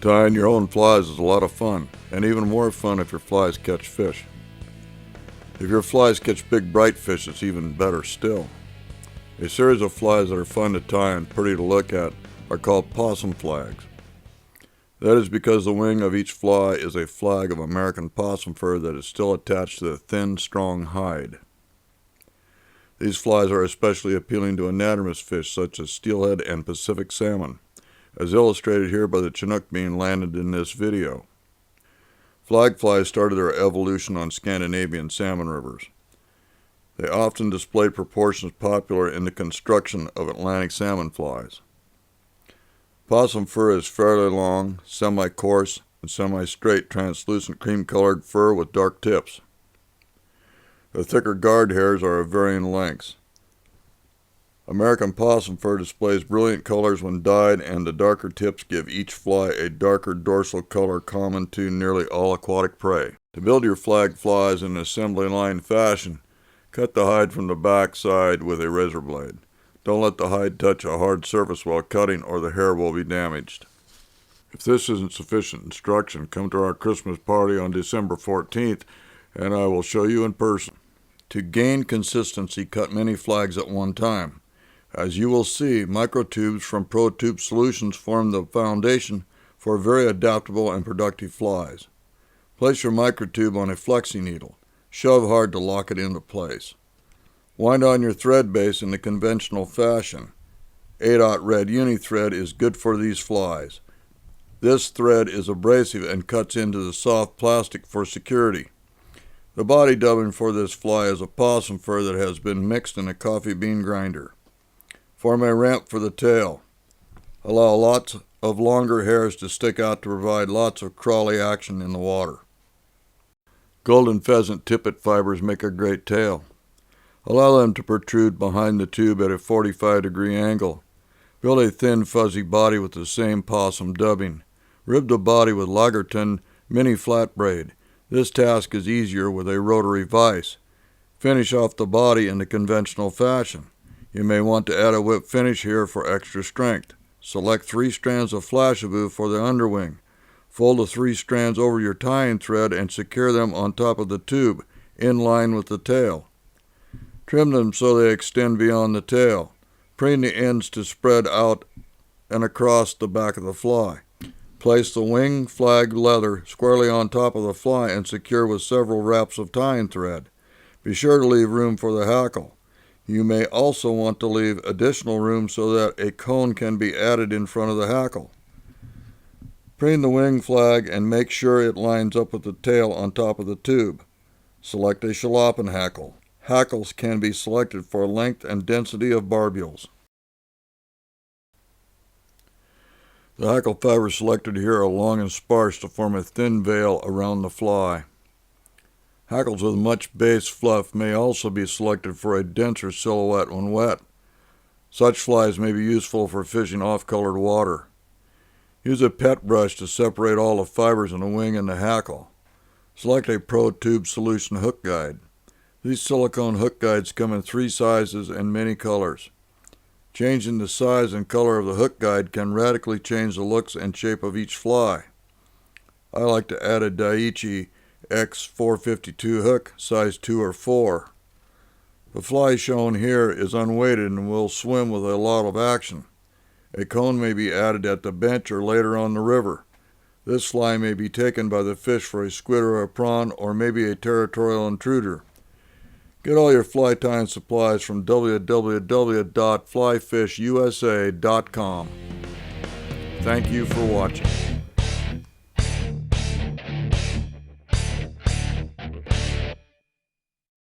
Tying your own flies is a lot of fun, and even more fun if your flies catch fish. If your flies catch big bright fish, it's even better still. A series of flies that are fun to tie and pretty to look at are called possum flags. That is because the wing of each fly is a flag of American possum fur that is still attached to the thin, strong hide. These flies are especially appealing to anadromous fish such as steelhead and Pacific salmon, as illustrated here by the Chinook being landed in this video. Flag flies started their evolution on Scandinavian salmon rivers. They often displayed proportions popular in the construction of Atlantic salmon flies. Possum fur is fairly long, semi-coarse, and semi-straight, translucent cream-colored fur with dark tips. The thicker guard hairs are of varying lengths. American possum fur displays brilliant colors when dyed, and the darker tips give each fly a darker dorsal color common to nearly all aquatic prey. To build your flag flies in an assembly line fashion, cut the hide from the back side with a razor blade. Don't let the hide touch a hard surface while cutting, or the hair will be damaged. If this isn't sufficient instruction, come to our Christmas party on December 14th, and I will show you in person. To gain consistency, cut many flags at one time. As you will see, microtubes from ProTube Solutions form the foundation for very adaptable and productive flies. Place your microtube on a flexi needle. Shove hard to lock it into place. Wind on your thread base in the conventional fashion. 8/0 red uni thread is good for these flies. This thread is abrasive and cuts into the soft plastic for security. The body dubbing for this fly is a possum fur that has been mixed in a coffee bean grinder. Form a ramp for the tail. Allow lots of longer hairs to stick out to provide lots of crawly action in the water. Golden pheasant tippet fibers make a great tail. Allow them to protrude behind the tube at a 45-degree angle. Build a thin, fuzzy body with the same possum dubbing. Rib the body with Lagerton mini flat braid. This task is easier with a rotary vise. Finish off the body in the conventional fashion. You may want to add a whip finish here for extra strength. Select 3 strands of flashabou for the underwing. Fold the 3 strands over your tying thread and secure them on top of the tube, in line with the tail. Trim them so they extend beyond the tail. Preen the ends to spread out and across the back of the fly. Place the wing flag leather squarely on top of the fly and secure with several wraps of tying thread. Be sure to leave room for the hackle. You may also want to leave additional room so that a cone can be added in front of the hackle. Preen the wing flag and make sure it lines up with the tail on top of the tube. Select a scallopin hackle. Hackles can be selected for length and density of barbules. The hackle fibers selected here are long and sparse to form a thin veil around the fly. Hackles with much base fluff may also be selected for a denser silhouette when wet. Such flies may be useful for fishing off-colored water. Use a pet brush to separate all the fibers in the wing and the hackle. Select a ProTube Solution hook guide. These silicone hook guides come in 3 sizes and many colors. Changing the size and color of the hook guide can radically change the looks and shape of each fly. I like to add a Daiichi X452 hook, size 2 or 4. The fly shown here is unweighted and will swim with a lot of action. A cone may be added at the bench or later on the river. This fly may be taken by the fish for a squid or a prawn, or maybe a territorial intruder. Get all your fly tying supplies from www.flyfishusa.com. Thank you for watching.